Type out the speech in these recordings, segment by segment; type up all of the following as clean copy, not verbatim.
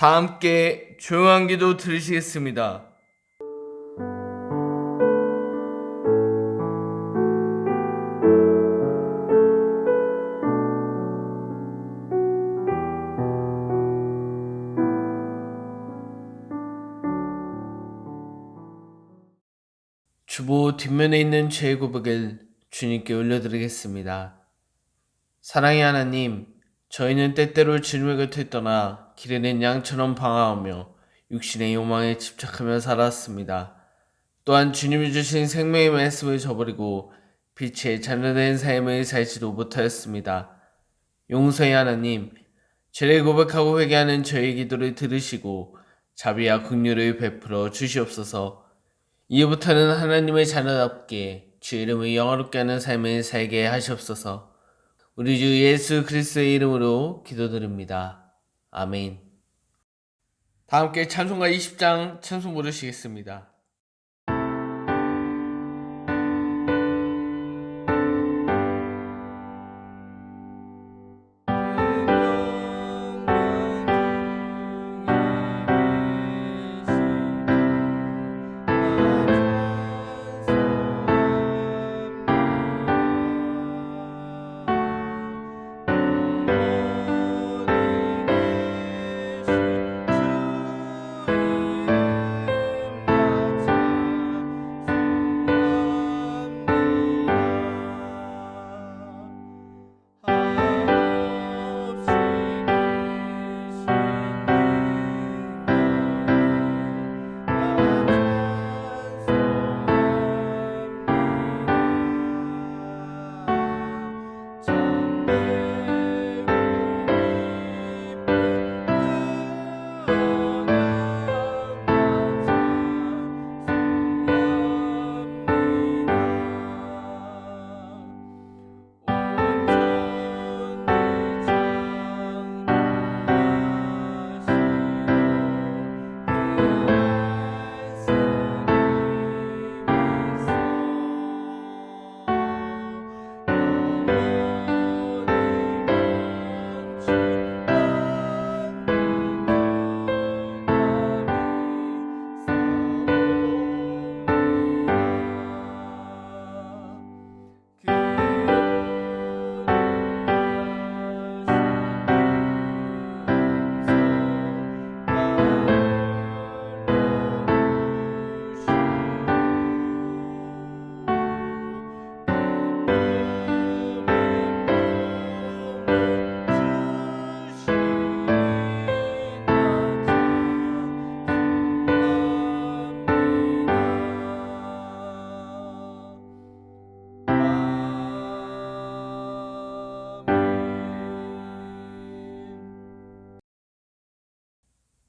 다 함께 조용한 기도 들으시겠습니다. 주보 뒷면에 있는 죄의 고백을 주님께 올려드리겠습니다. 사랑의 하나님, 저희는 때때로 주님의 곁을 떠나 길에 낸 양처럼 방황하며 육신의 욕망에 집착하며 살았습니다. 또한 주님이 주신 생명의 말씀을 저버리고 빛의 자녀된 삶을 살지도 못하였습니다. 용서의 하나님, 죄를 고백하고 회개하는 저희 기도를 들으시고 자비와 긍휼을 베풀어 주시옵소서. 이후부터는 하나님의 자녀답게 주 이름을 영화롭게 하는 삶을 살게 하시옵소서. 우리 주 예수 그리스도의 이름으로 기도드립니다. 아멘. 다 함께 찬송가 20장 찬송 부르시겠습니다.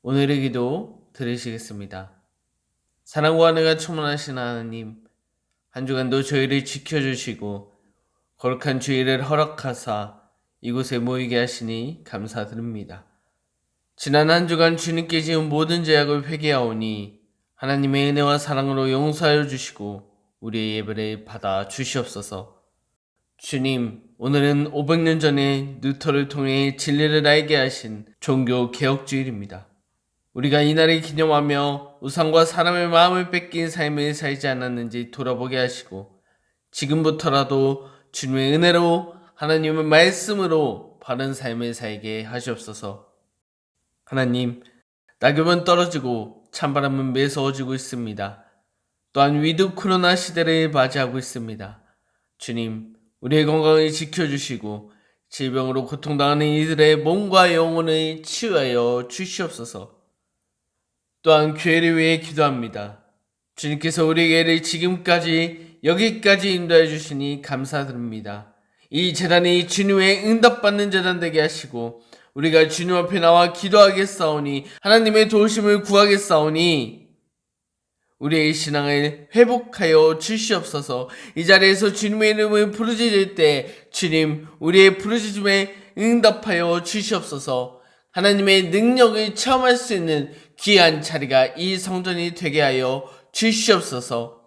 오늘의 기도 들으시겠습니다. 사랑과 은혜가 충만하신 하나님, 한 주간도 저희를 지켜주시고 거룩한 주일을 허락하사 이곳에 모이게 하시니 감사드립니다. 지난 한 주간 주님께 지은 모든 죄악을 회개하오니 하나님의 은혜와 사랑으로 용서하여 주시고 우리의 예배를 받아 주시옵소서. 주님, 오늘은 500년 전에 루터를 통해 진리를 알게 하신 종교 개혁주일입니다. 우리가 이날을 기념하며 우상과 사람의 마음을 뺏긴 삶을 살지 않았는지 돌아보게 하시고 지금부터라도 주님의 은혜로 하나님의 말씀으로 바른 삶을 살게 하시옵소서. 하나님, 낙엽은 떨어지고 찬바람은 매서워지고 있습니다. 또한 위드 코로나 시대를 맞이하고 있습니다. 주님, 우리의 건강을 지켜주시고 질병으로 고통당하는 이들의 몸과 영혼을 치유하여 주시옵소서. 또한 교회를 위해 기도합니다. 주님께서 우리 교회를 지금까지 여기까지 인도해 주시니 감사드립니다. 이 재단이 주님의 응답받는 재단 되게 하시고 우리가 주님 앞에 나와 기도하겠사오니 하나님의 도우심을 구하겠사오니 우리의 신앙을 회복하여 주시옵소서. 이 자리에서 주님의 이름을 부르짖을 때 주님 우리의 부르짖음에 응답하여 주시옵소서. 하나님의 능력을 체험할 수 있는 귀한 자리가 이 성전이 되게 하여 주시옵소서.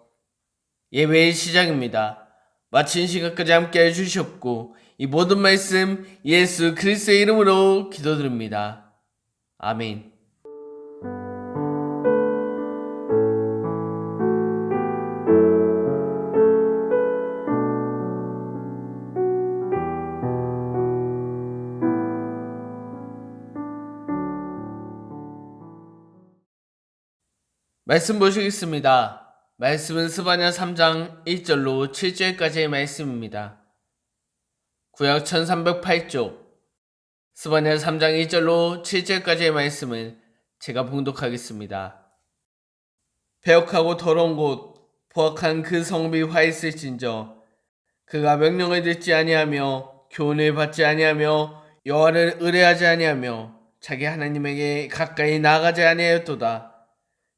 예배의 시작입니다. 마친 시간까지 함께 해주셨고 이 모든 말씀 예수 그리스도의 이름으로 기도드립니다. 아멘. 말씀 보시겠습니다. 말씀은 스바냐 3장 1절로 7절까지의 말씀입니다. 구약 1308쪽 스바냐 3장 1절로 7절까지의 말씀을 제가 봉독하겠습니다. 배역하고 더러운 곳 포악한 그 성읍이 화 있을진저 그가 명령을 듣지 아니하며 교훈을 받지 아니하며 여호와를 의뢰하지 아니하며 자기 하나님에게 가까이 나아가지 아니하였도다.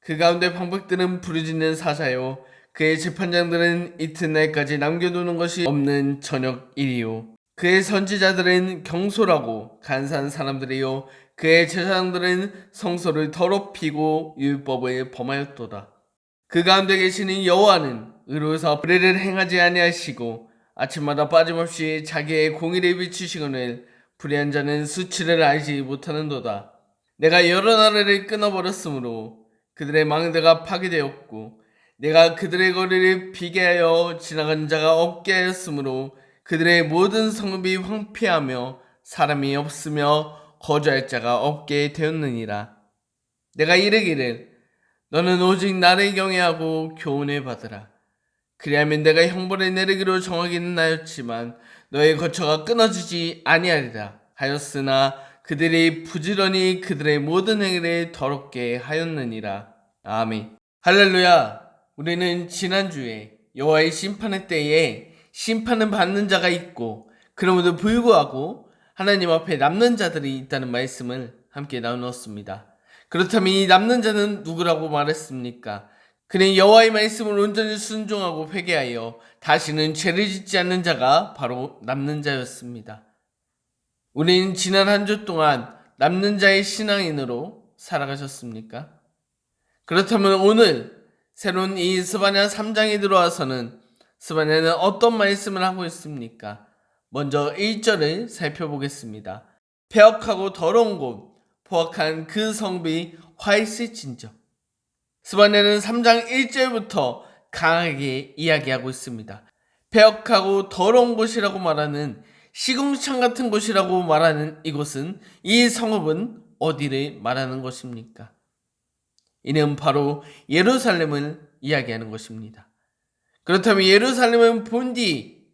그 가운데 방백들은 부르짖는 사자요 그의 재판장들은 이튿날까지 남겨두는 것이 없는 저녁 일이요 그의 선지자들은 경솔하고 간사한 사람들이요 그의 제사장들은 성소를 더럽히고 율법을 범하였도다. 그 가운데 계시는 여호와는 의로서 불의를 행하지 아니하시고 아침마다 빠짐없이 자기의 공의를 비추시거늘 불의한 자는 수치를 알지 못하는도다. 내가 여러 나라를 끊어버렸으므로 그들의 망대가 파괴되었고 내가 그들의 거리를 비게 하여 지나가는 자가 없게 하였으므로 그들의 모든 성읍이 황폐하며 사람이 없으며 거주할 자가 없게 되었느니라. 내가 이르기를 너는 오직 나를 경외하고 교훈을 받으라. 그리하면 내가 형벌을 내리기로 정하기는 하였지만 너의 거처가 끊어지지 아니하리라 하였으나 그들이 부지런히 그들의 모든 행위를 더럽게 하였느니라. 아멘. 할렐루야. 우리는 지난주에 여호와의 심판의 때에 심판을 받는 자가 있고 그럼에도 불구하고 하나님 앞에 남는 자들이 있다는 말씀을 함께 나누었습니다. 그렇다면 이 남는 자는 누구라고 말했습니까? 그는 여호와의 말씀을 온전히 순종하고 회개하여 다시는 죄를 짓지 않는 자가 바로 남는 자였습니다. 우리는 지난 한 주 동안 남는 자의 신앙인으로 살아가셨습니까? 그렇다면 오늘 새로운 이 스바냐 3장에 들어와서는 스바냐는 어떤 말씀을 하고 있습니까? 먼저 1절을 살펴보겠습니다. 폐역하고 더러운 곳 포악한 그 성비 화 있을진저. 스바냐는 3장 1절부터 강하게 이야기하고 있습니다. 폐역하고 더러운 곳이라고 말하는 시궁창 같은 곳이라고 말하는 이곳은 이 성읍은 어디를 말하는 것입니까? 이는 바로 예루살렘을 이야기하는 것입니다. 그렇다면 예루살렘은 본디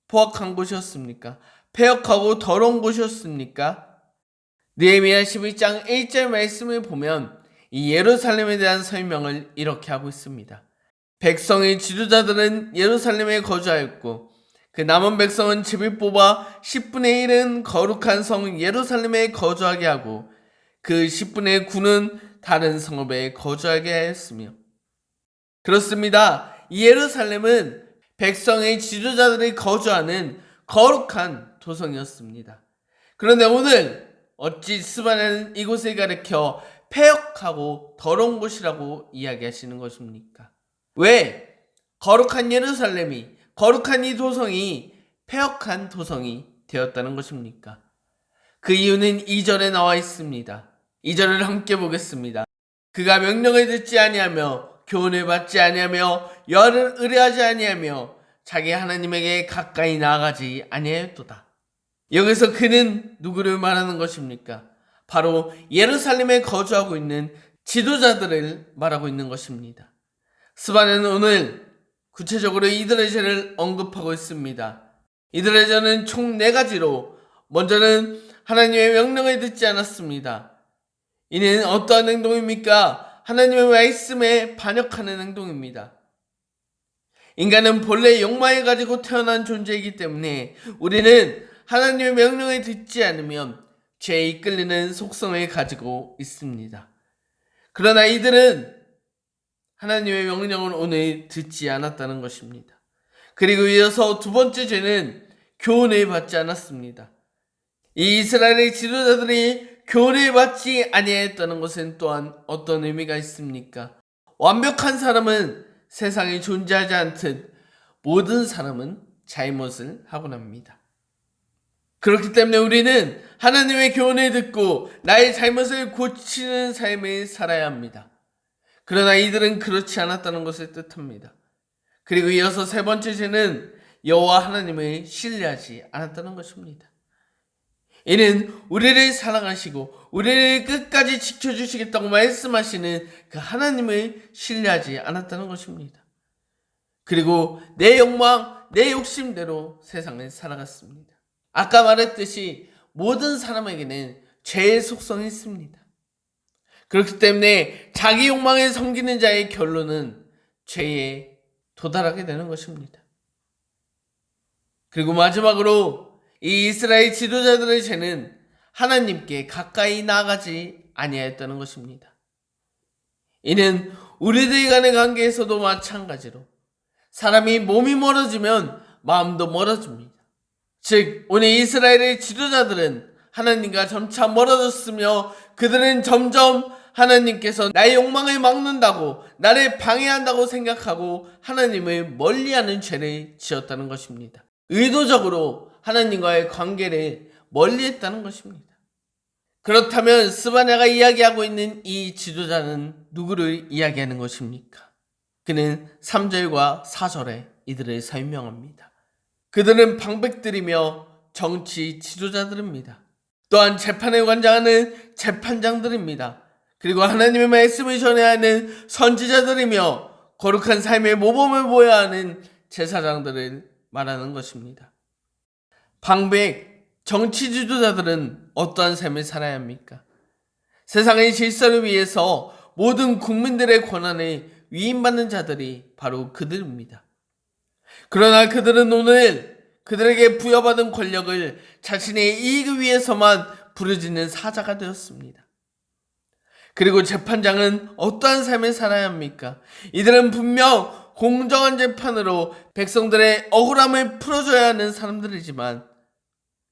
포악한 곳이었습니까? 폐역하고 더러운 곳이었습니까? 느헤미야 11장 1절 말씀을 보면 이 예루살렘에 대한 설명을 이렇게 하고 있습니다. 백성의 지도자들은 예루살렘에 거주하였고 그 남은 백성은 집을 뽑아 10분의 1은 거룩한 성 예루살렘에 거주하게 하고 그 10분의 9는 다른 성읍에 거주하게 하였으며, 그렇습니다. 이 예루살렘은 백성의 지도자들이 거주하는 거룩한 도성이었습니다. 그런데 오늘 어찌 스바냐는 이곳을 가리켜 폐역하고 더러운 곳이라고 이야기하시는 것입니까? 왜 거룩한 예루살렘이, 거룩한 이 도성이 폐역한 도성이 되었다는 것입니까? 그 이유는 2절에 나와 있습니다. 2절을 함께 보겠습니다. 그가 명령을 듣지 아니하며 교훈을 받지 아니하며 여호와를 의뢰하지 아니하며 자기 하나님에게 가까이 나아가지 아니하였도다. 여기서 그는 누구를 말하는 것입니까? 바로 예루살렘에 거주하고 있는 지도자들을 말하고 있는 것입니다. 스바냐는 오늘 구체적으로 이들의 죄를 언급하고 있습니다. 이들의 죄는 총 4가지로, 먼저는 하나님의 명령을 듣지 않았습니다. 이는 어떠한 행동입니까? 하나님의 말씀에 반역하는 행동입니다. 인간은 본래 욕망을 가지고 태어난 존재이기 때문에 우리는 하나님의 명령을 듣지 않으면 죄에 이끌리는 속성을 가지고 있습니다. 그러나 이들은 하나님의 명령을 오늘 듣지 않았다는 것입니다. 그리고 이어서 두 번째 죄는 교훈을 받지 않았습니다. 이 이스라엘의 지도자들이 교훈을 받지 아니했다는 것은 또한 어떤 의미가 있습니까? 완벽한 사람은 세상에 존재하지 않듯 모든 사람은 잘못을 하곤 합니다. 그렇기 때문에 우리는 하나님의 교훈을 듣고 나의 잘못을 고치는 삶을 살아야 합니다. 그러나 이들은 그렇지 않았다는 것을 뜻합니다. 그리고 이어서 세 번째 죄는 여호와 하나님을 신뢰하지 않았다는 것입니다. 이는 우리를 사랑하시고 우리를 끝까지 지켜주시겠다고 말씀하시는 그 하나님을 신뢰하지 않았다는 것입니다. 그리고 내 욕망, 내 욕심대로 세상을 살아갔습니다. 아까 말했듯이 모든 사람에게는 죄의 속성이 있습니다. 그렇기 때문에 자기 욕망에 섬기는 자의 결론은 죄에 도달하게 되는 것입니다. 그리고 마지막으로 이 이스라엘 지도자들의 죄는 하나님께 가까이 나아가지 아니하였다는 것입니다. 이는 우리들 간의 관계에서도 마찬가지로 사람이 몸이 멀어지면 마음도 멀어집니다. 즉 오늘 이스라엘의 지도자들은 하나님과 점차 멀어졌으며 그들은 점점 하나님께서 나의 욕망을 막는다고 나를 방해한다고 생각하고 하나님을 멀리하는 죄를 지었다는 것입니다. 의도적으로 하나님과의 관계를 멀리했다는 것입니다. 그렇다면 스바냐가 이야기하고 있는 이 지도자는 누구를 이야기하는 것입니까? 그는 3절과 4절에 이들을 설명합니다. 그들은 방백들이며 정치 지도자들입니다. 또한 재판을 관장하는 재판장들입니다. 그리고 하나님의 말씀을 전해야 하는 선지자들이며 거룩한 삶의 모범을 보여야 하는 제사장들을 말하는 것입니다. 방백, 정치 지도자들은 어떠한 삶을 살아야 합니까? 세상의 질서를 위해서 모든 국민들의 권한을 위임받는 자들이 바로 그들입니다. 그러나 그들은 오늘 그들에게 부여받은 권력을 자신의 이익을 위해서만 부르짖는 사자가 되었습니다. 그리고 재판장은 어떠한 삶을 살아야 합니까? 이들은 분명 공정한 재판으로 백성들의 억울함을 풀어줘야 하는 사람들이지만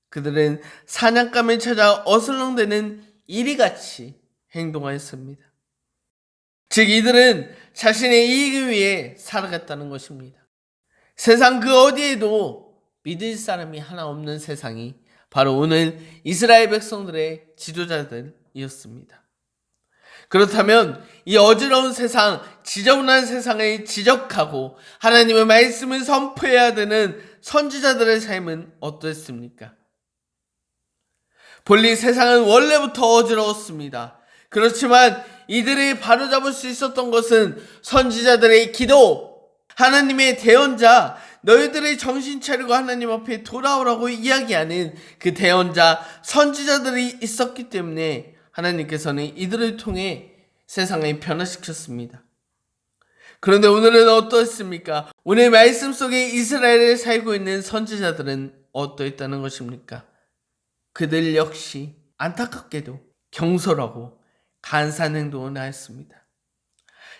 그들은 사냥감을 찾아 어슬렁대는 이리같이 행동하였습니다. 즉 이들은 자신의 이익을 위해 살아갔다는 것입니다. 세상 그 어디에도 믿을 사람이 하나 없는 세상이 바로 오늘 이스라엘 백성들의 지도자들이었습니다. 그렇다면 이 어지러운 세상, 지저분한 세상을 지적하고 하나님의 말씀을 선포해야 되는 선지자들의 삶은 어떠했습니까? 본래 세상은 원래부터 어지러웠습니다. 그렇지만 이들이 바로잡을 수 있었던 것은 선지자들의 기도, 하나님의 대언자, 너희들의 정신 차리고 하나님 앞에 돌아오라고 이야기하는 그 대언자, 선지자들이 있었기 때문에 하나님께서는 이들을 통해 세상을 변화시켰습니다. 그런데 오늘은 어떠했습니까? 오늘 말씀 속에 이스라엘에 살고 있는 선지자들은 어떠했다는 것입니까? 그들 역시 안타깝게도 경솔하고 간사한 행동을 하였습니다.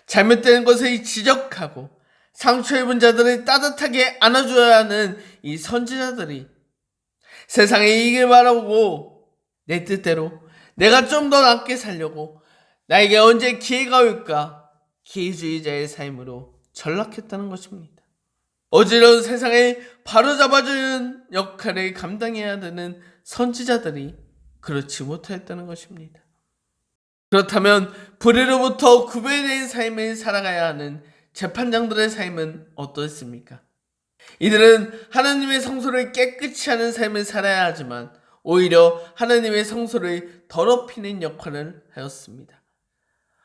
잘못된 것을 지적하고 상처 입은 자들을 따뜻하게 안아줘야 하는 이 선지자들이 세상의 이익을 바라보고 내 뜻대로 내가 좀 더 낫게 살려고 나에게 언제 기회가 올까 기회주의자의 삶으로 전락했다는 것입니다. 어지러운 세상을 바로잡아주는 역할을 감당해야 되는 선지자들이 그렇지 못하였다는 것입니다. 그렇다면 불의로부터 구별된 삶을 살아가야 하는 재판장들의 삶은 어떠했습니까? 이들은 하나님의 성소를 깨끗이 하는 삶을 살아야 하지만 오히려 하나님의 성소를 더럽히는 역할을 하였습니다.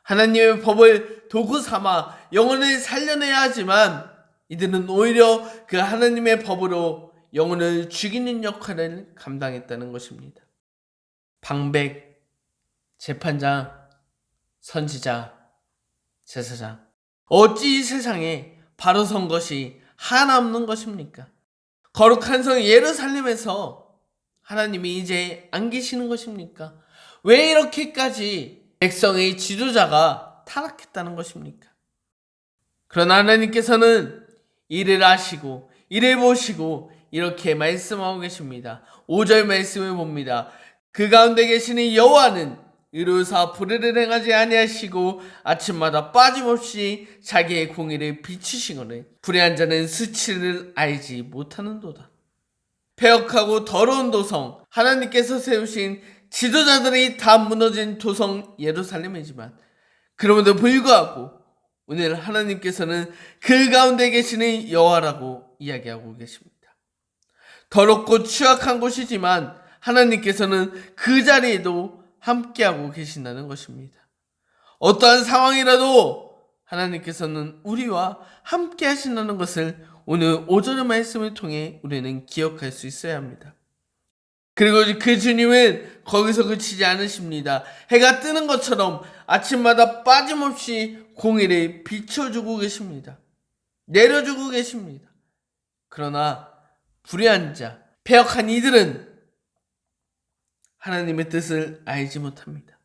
하나님의 법을 도구 삼아 영혼을 살려내야 하지만 이들은 오히려 그 하나님의 법으로 영혼을 죽이는 역할을 감당했다는 것입니다. 방백, 재판장, 선지자, 제사장, 어찌 이 세상에 바로 선 것이 하나 없는 것입니까? 거룩한 성 예루살렘에서 하나님이 이제 안 계시는 것입니까? 왜 이렇게까지 백성의 지도자가 타락했다는 것입니까? 그러나 하나님께서는 이를 아시고 이를 보시고 이렇게 말씀하고 계십니다. 5절 말씀을 봅니다. 그 가운데 계시는 여호와는 의로사 불의를 행하지 아니하시고 아침마다 빠짐없이 자기의 공의를 비추시거늘 불의한 자는 수치를 알지 못하는도다. 폐역하고 더러운 도성, 하나님께서 세우신 지도자들이 다 무너진 도성 예루살렘이지만 그럼에도 불구하고 오늘 하나님께서는 그 가운데 계시는 여호와라고 이야기하고 계십니다. 더럽고 취약한 곳이지만 하나님께서는 그 자리에도 함께하고 계신다는 것입니다. 어떠한 상황이라도 하나님께서는 우리와 함께 하신다는 것을 오늘 오전의 말씀을 통해 우리는 기억할 수 있어야 합니다. 그리고 그 주님은 거기서 그치지 않으십니다. 해가 뜨는 것처럼 아침마다 빠짐없이 공의를 비춰주고 계십니다. 내려주고 계십니다. 그러나 불의한 자, 패역한 이들은 하나님의 뜻을 알지 못합니다.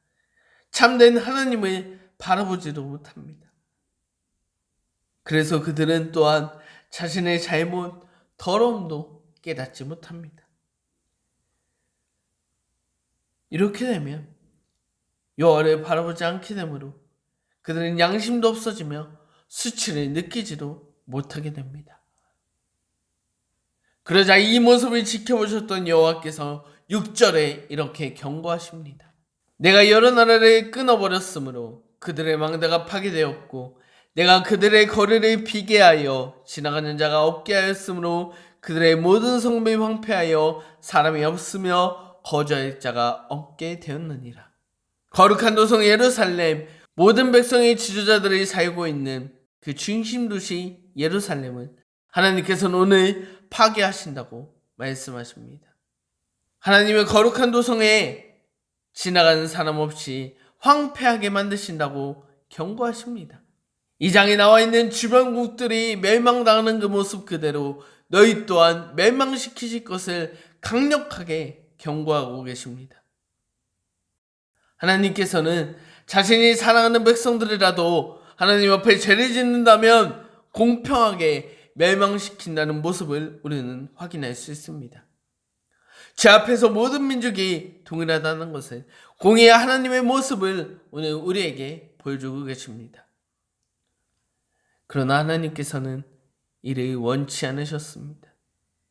참된 하나님을 바라보지도 못합니다. 그래서 그들은 또한 자신의 잘못, 더러움도 깨닫지 못합니다. 이렇게 되면 여호와를 바라보지 않게 되므로 그들은 양심도 없어지며 수치를 느끼지도 못하게 됩니다. 그러자 이 모습을 지켜보셨던 여호와께서 6절에 이렇게 경고하십니다. 내가 여러 나라를 끊어버렸으므로 그들의 망대가 파괴되었고 내가 그들의 거리를 비게 하여 지나가는 자가 없게 하였으므로 그들의 모든 성읍이 황폐하여 사람이 없으며 거주할 자가 없게 되었느니라. 거룩한 도성 예루살렘, 모든 백성의 지도자들이 살고 있는 그 중심 도시 예루살렘을 하나님께서는 오늘 파괴하신다고 말씀하십니다. 하나님의 거룩한 도성에 지나가는 사람 없이 황폐하게 만드신다고 경고하십니다. 이 장에 나와 있는 주변국들이 멸망당하는 그 모습 그대로 너희 또한 멸망시키실 것을 강력하게 경고하고 계십니다. 하나님께서는 자신이 사랑하는 백성들이라도 하나님 앞에 죄를 짓는다면 공평하게 멸망시킨다는 모습을 우리는 확인할 수 있습니다. 죄 앞에서 모든 민족이 동일하다는 것을, 공의의 하나님의 모습을 오늘 우리에게 보여주고 계십니다. 그러나 하나님께서는 이를 원치 않으셨습니다.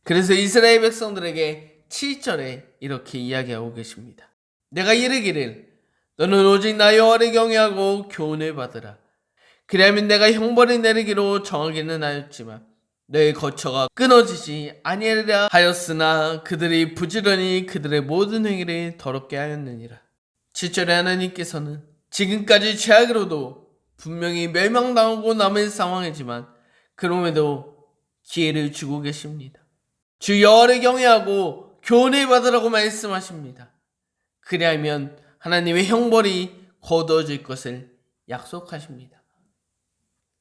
그래서 이스라엘 백성들에게 7절에 이렇게 이야기하고 계십니다. 내가 이르기를 너는 오직 나 여호와를 경외하고 교훈을 받으라. 그리하면 내가 형벌을 내리기로 정하기는 하였지만 너의 거처가 끊어지지 아니하리라 하였으나 그들이 부지런히 그들의 모든 행위를 더럽게 하였느니라. 7절에 하나님께서는 지금까지 죄악으로도 분명히 멸망당하고 남은 상황이지만 그럼에도 기회를 주고 계십니다. 주 여호와를 경외하고 교훈을 받으라고 말씀하십니다. 그리하면 하나님의 형벌이 거두어질 것을 약속하십니다.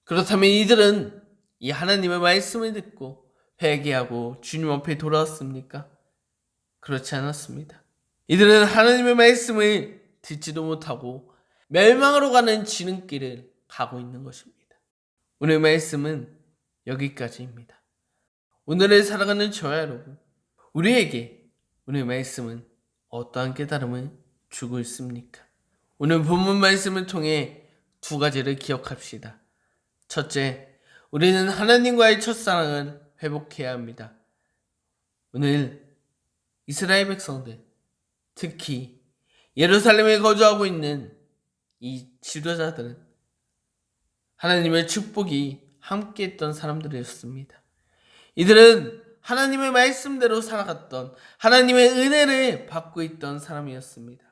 그렇다면 이들은 이 하나님의 말씀을 듣고 회개하고 주님 앞에 돌아왔습니까? 그렇지 않았습니다. 이들은 하나님의 말씀을 듣지도 못하고 멸망으로 가는 지름길을 가고 있는 것입니다. 오늘 말씀은 여기까지입니다. 오늘을 살아가는 저와 여러분, 우리에게 오늘 말씀은 어떠한 깨달음을 주고 있습니까? 오늘 본문 말씀을 통해 두 가지를 기억합시다. 첫째, 우리는 하나님과의 첫사랑을 회복해야 합니다. 오늘 이스라엘 백성들, 특히 예루살렘에 거주하고 있는 이 지도자들은 하나님의 축복이 함께했던 사람들이었습니다. 이들은 하나님의 말씀대로 살아갔던, 하나님의 은혜를 받고 있던 사람이었습니다.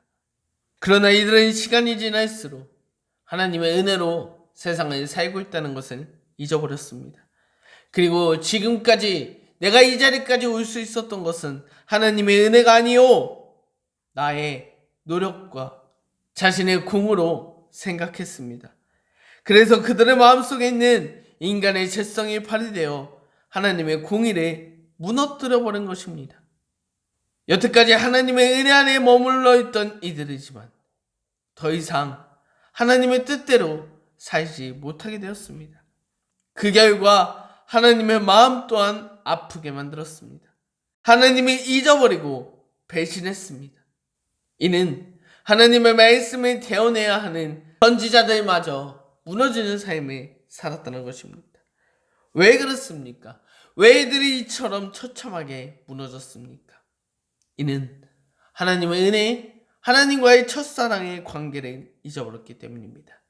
그러나 이들은 시간이 지날수록 하나님의 은혜로 세상을 살고 있다는 것을 잊어버렸습니다. 그리고 지금까지 내가 이 자리까지 올 수 있었던 것은 하나님의 은혜가 아니요 나의 노력과 자신의 공으로 생각했습니다. 그래서 그들의 마음속에 있는 인간의 죄성이 발휘되어 하나님의 공의를 무너뜨려버린 것입니다. 여태까지 하나님의 은혜 안에 머물러 있던 이들이지만 더 이상 하나님의 뜻대로 살지 못하게 되었습니다. 그 결과 하나님의 마음 또한 아프게 만들었습니다. 하나님을 잊어버리고 배신했습니다. 이는 하나님의 말씀을 대언해야 하는 선지자들마저 무너지는 삶을 살았다는 것입니다. 왜 그렇습니까? 왜 이들이 이처럼 처참하게 무너졌습니까? 이는 하나님의 은혜, 하나님과의 첫사랑의 관계를 잊어버렸기 때문입니다.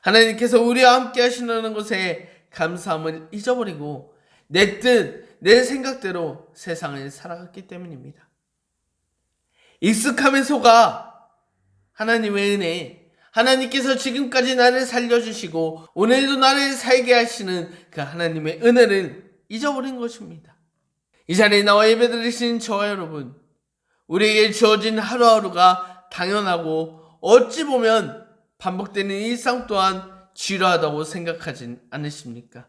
하나님께서 우리와 함께 하시는 것에 감사함을 잊어버리고 내 뜻, 내 생각대로 세상을 살아갔기 때문입니다. 익숙함에 속아 하나님의 은혜, 하나님께서 지금까지 나를 살려주시고 오늘도 나를 살게 하시는 그 하나님의 은혜를 잊어버린 것입니다. 이 자리에 나와 예배드리신 저와 여러분, 우리에게 주어진 하루하루가 당연하고 어찌 보면 반복되는 일상 또한 지루하다고 생각하진 않으십니까?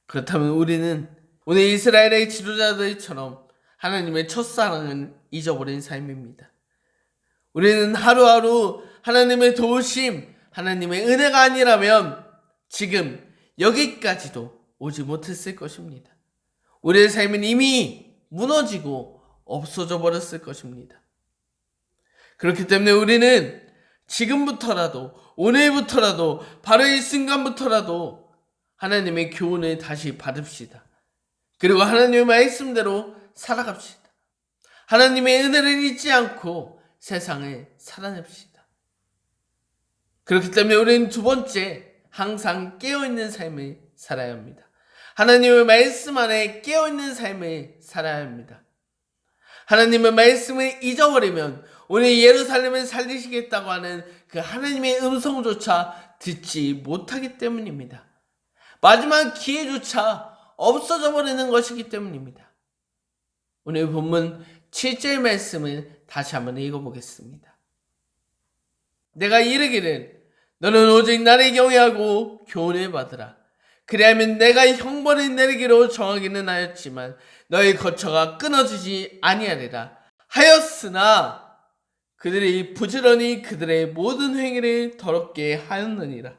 그렇다면 우리는 오늘 이스라엘의 지도자들처럼 하나님의 첫사랑을 잊어버린 삶입니다. 우리는 하루하루 하나님의 도우심, 하나님의 은혜가 아니라면 지금 여기까지도 오지 못했을 것입니다. 우리의 삶은 이미 무너지고 없어져 버렸을 것입니다. 그렇기 때문에 우리는 지금부터라도, 오늘부터라도, 바로 이 순간부터라도 하나님의 교훈을 다시 받읍시다. 그리고 하나님의 말씀대로 살아갑시다. 하나님의 은혜를 잊지 않고 세상을 살아냅시다. 그렇기 때문에 우리는 두 번째, 항상 깨어있는 삶을 살아야 합니다. 하나님의 말씀 안에 깨어있는 삶을 살아야 합니다. 하나님의 말씀을 잊어버리면 오늘 예루살렘을 살리시겠다고 하는 그 하나님의 음성조차 듣지 못하기 때문입니다. 마지막 기회조차 없어져 버리는 것이기 때문입니다. 오늘 본문 7절 말씀을 다시 한번 읽어보겠습니다. 내가 이르기를 너는 오직 나를 경외하고 교훈을 받으라. 그리하면 내가 형벌을 내리기로 정하기는 하였지만 너의 거처가 끊어지지 아니하리라 하였으나 그들이 부지런히 그들의 모든 행위를 더럽게 하였느니라.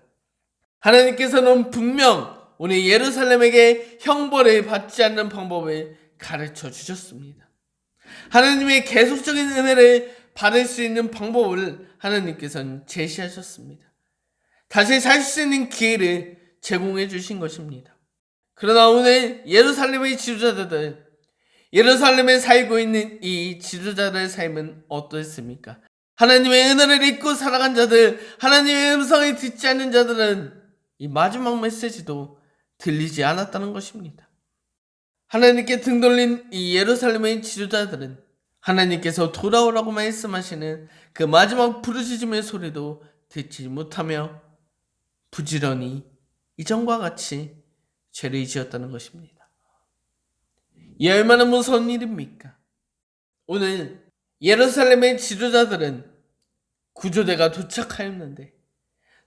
하나님께서는 분명 오늘 예루살렘에게 형벌을 받지 않는 방법을 가르쳐 주셨습니다. 하나님의 계속적인 은혜를 받을 수 있는 방법을 하나님께서는 제시하셨습니다. 다시 살 수 있는 기회를 제공해 주신 것입니다. 그러나 오늘 예루살렘의 지도자들, 예루살렘에 살고 있는 이 지도자들의 삶은 어떠했습니까? 하나님의 은혜를 잊고 살아간 자들, 하나님의 음성을 듣지 않는 자들은 이 마지막 메시지도 들리지 않았다는 것입니다. 하나님께 등 돌린 이 예루살렘의 지도자들은 하나님께서 돌아오라고 말씀하시는 그 마지막 부르짖음의 소리도 듣지 못하며 부지런히 이전과 같이 죄를 지었다는 것입니다. 이 얼마나 무서운 일입니까? 오늘 예루살렘의 지도자들은 구조대가 도착하였는데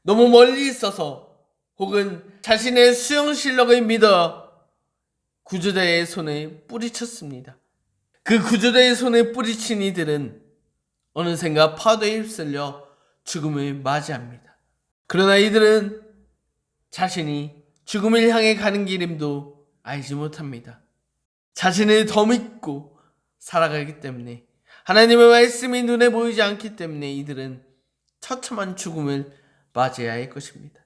너무 멀리 있어서 혹은 자신의 수영 실력을 믿어 구조대의 손에 뿌리쳤습니다. 그 구조대의 손에 뿌리친 이들은 어느샌가 파도에 휩쓸려 죽음을 맞이합니다. 그러나 이들은 자신이 죽음을 향해 가는 길임도 알지 못합니다. 자신을 더 믿고 살아가기 때문에, 하나님의 말씀이 눈에 보이지 않기 때문에 이들은 처참한 죽음을 맞이해야 할 것입니다.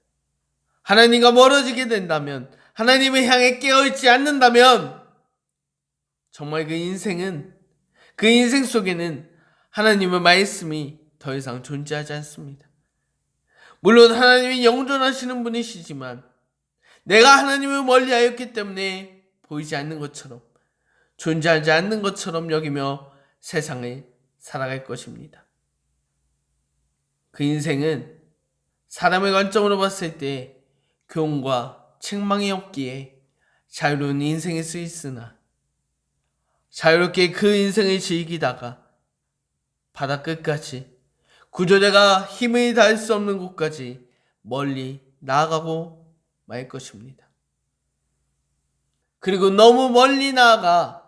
하나님과 멀어지게 된다면, 하나님을 향해 깨어있지 않는다면 정말 그 인생 속에는 하나님의 말씀이 더 이상 존재하지 않습니다. 물론 하나님이 영존하시는 분이시지만 내가 하나님을 멀리하였기 때문에 보이지 않는 것처럼, 존재하지 않는 것처럼 여기며 세상을 살아갈 것입니다. 그 인생은 사람의 관점으로 봤을 때 교훈과 책망이 없기에 자유로운 인생일 수 있으나 자유롭게 그 인생을 즐기다가 바다 끝까지, 구조대가 힘을 다할 수 없는 곳까지 멀리 나아가고 말 것입니다. 그리고 너무 멀리 나아가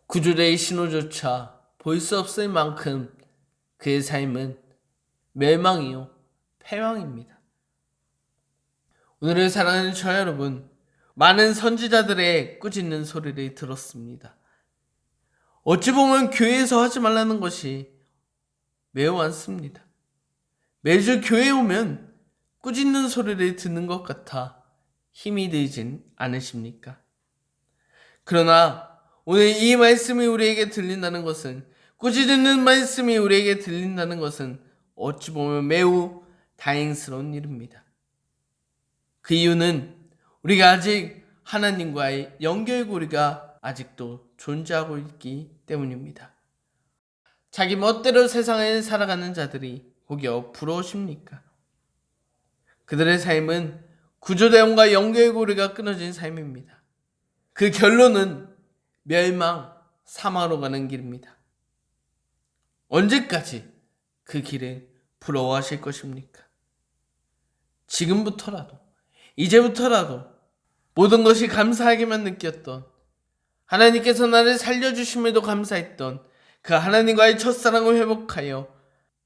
구조대의 신호조차 볼 수 없을 만큼 그의 삶은 멸망이요 패망입니다. 오늘을 사랑하는 저 여러분, 많은 선지자들의 꾸짖는 소리를 들었습니다. 어찌 보면 교회에서 하지 말라는 것이 매우 많습니다. 매주 교회에 오면 꾸짖는 소리를 듣는 것 같아 힘이 들진 않으십니까? 그러나 오늘 이 말씀이 우리에게 들린다는 것은, 꾸짖는 말씀이 우리에게 들린다는 것은 어찌 보면 매우 다행스러운 일입니다. 그 이유는 우리가 아직 하나님과의 연결고리가 아직도 존재하고 있기 때문입니다. 자기 멋대로 세상을 살아가는 자들이 혹여 부러우십니까? 그들의 삶은 구조대원과 연결 고리가 끊어진 삶입니다. 그 결론은 멸망, 사망으로 가는 길입니다. 언제까지 그 길을 부러워하실 것입니까? 지금부터라도, 이제부터라도 모든 것이 감사하게만 느꼈던, 하나님께서 나를 살려주심에도 감사했던 그 하나님과의 첫사랑을 회복하여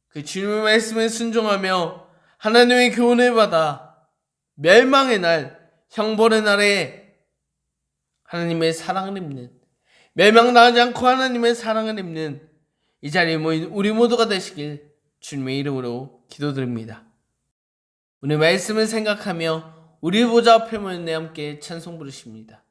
그 주님의 말씀에 순종하며 하나님의 교훈을 받아 멸망의 날, 형벌의 날에 하나님의 사랑을 입는, 멸망당하지 않고 하나님의 사랑을 입는 이 자리에 모인 우리 모두가 되시길 주님의 이름으로 기도드립니다. 오늘 말씀을 생각하며 우리 보좌 앞에 모인 내 함께 찬송 부르십니다.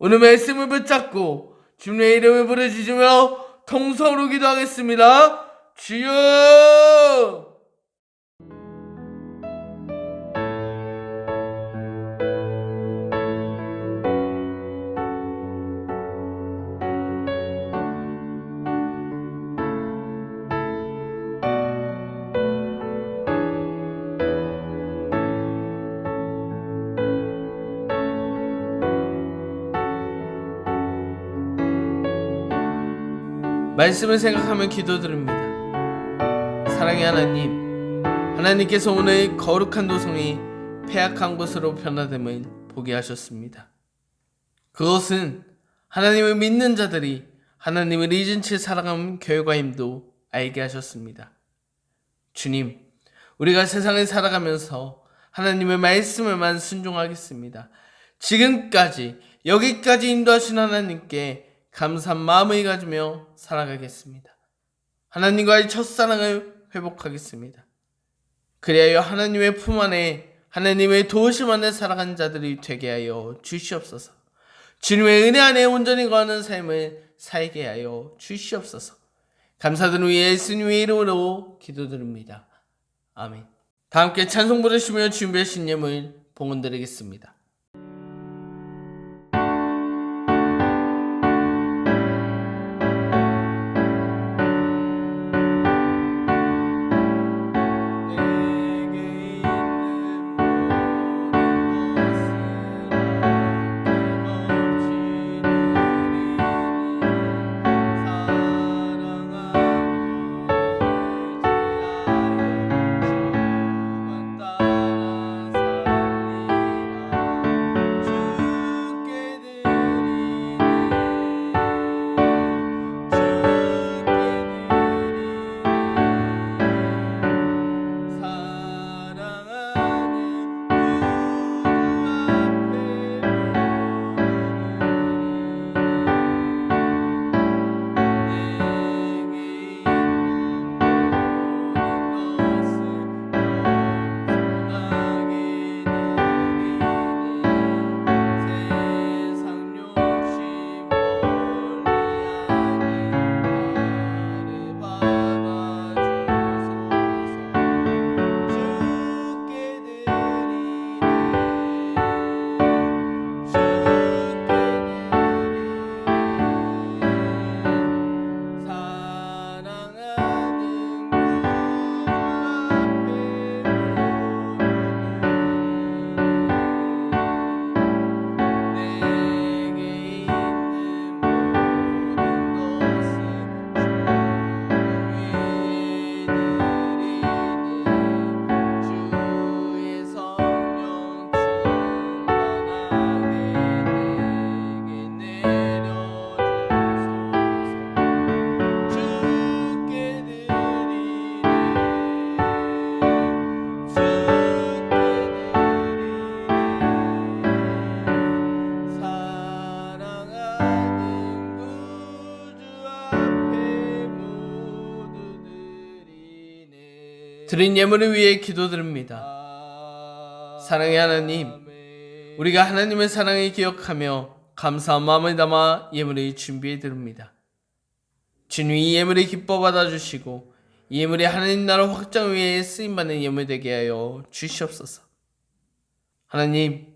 오늘 말씀을 붙잡고 주님의 이름을 부르짖으며 통성으로 기도하겠습니다. 주여! 말씀을 생각하며 기도드립니다. 사랑의 하나님, 하나님께서 오늘 거룩한 도성이 폐악한 곳으로 변화됨을 보게 하셨습니다. 그것은 하나님을 믿는 자들이 하나님을 잊은 채 살아가는 결과임도 알게 하셨습니다. 주님, 우리가 세상을 살아가면서 하나님의 말씀에만 순종하겠습니다. 지금까지 여기까지 인도하신 하나님께 감사한 마음을 가지며 살아가겠습니다. 하나님과의 첫사랑을 회복하겠습니다. 그리하여 하나님의 품 안에 하나님의 도우심 안에 살아간 자들이 되게 하여 주시옵소서. 주님의 은혜 안에 온전히 거하는 삶을 살게 하여 주시옵소서. 감사드리며 예수님의 이름으로 기도드립니다. 아멘. 다 함께 찬송 부르시며 준비하신 예물 봉헌드리겠습니다. 드린 예물을 위해 기도드립니다. 사랑의 하나님, 우리가 하나님의 사랑을 기억하며 감사한 마음을 담아 예물을 준비해 드립니다. 주님, 이 예물을 기뻐 받아주시고 이 예물이 하나님 나라 확장 위에 쓰임받는 예물 되게 하여 주시옵소서. 하나님,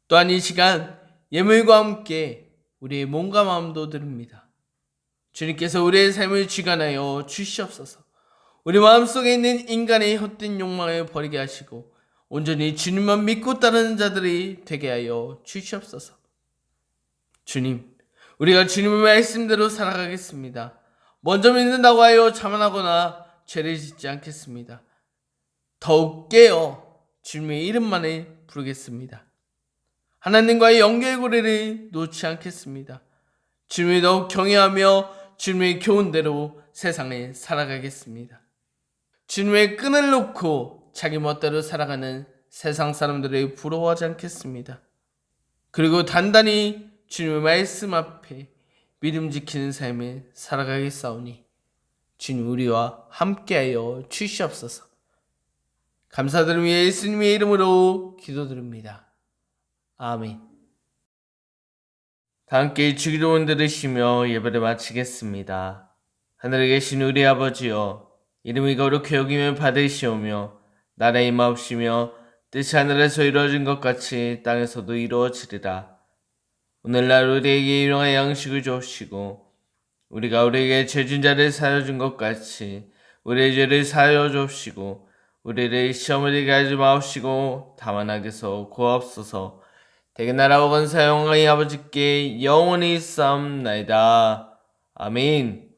또한 이 시간 예물과 함께 우리의 몸과 마음도 드립니다. 주님께서 우리의 삶을 주관하여 주시옵소서. 우리 마음속에 있는 인간의 헛된 욕망을 버리게 하시고 온전히 주님만 믿고 따르는 자들이 되게 하여 주시옵소서. 주님, 우리가 주님의 말씀대로 살아가겠습니다. 먼저 믿는다고 하여 자만하거나 죄를 짓지 않겠습니다. 더욱 깨어 주님의 이름만을 부르겠습니다. 하나님과의 연결고리를 놓지 않겠습니다. 주님을 더욱 경외하며 주님의 교훈대로 세상에 살아가겠습니다. 주님의 끈을 놓고 자기 멋대로 살아가는 세상 사람들을 부러워하지 않겠습니다. 그리고 단단히 주님의 말씀 앞에 믿음 지키는 삶을 살아가겠사오니 주님 우리와 함께하여 주시옵소서. 감사드리며 예수님의 이름으로 기도드립니다. 아멘. 다 함께 주기도문 들으시며 예배를 마치겠습니다. 하늘에 계신 우리 아버지여, 이름이 거룩히 여김을 받으시오며 나라의 임하옵시며 뜻이 하늘에서 이루어진 것 같이 땅에서도 이루어지리라. 오늘날 우리에게 일용할 양식을 주옵시고 우리가 우리에게 죄진 자를 사하여 준 것 같이 우리의 죄를 사하여 주옵시고 우리를 시험을 들게 하지 마옵시고 다만 악에서 구하옵소서. 대개 나라와 권세 영광이 아버지께 영원히 있사옵나이다. 아멘.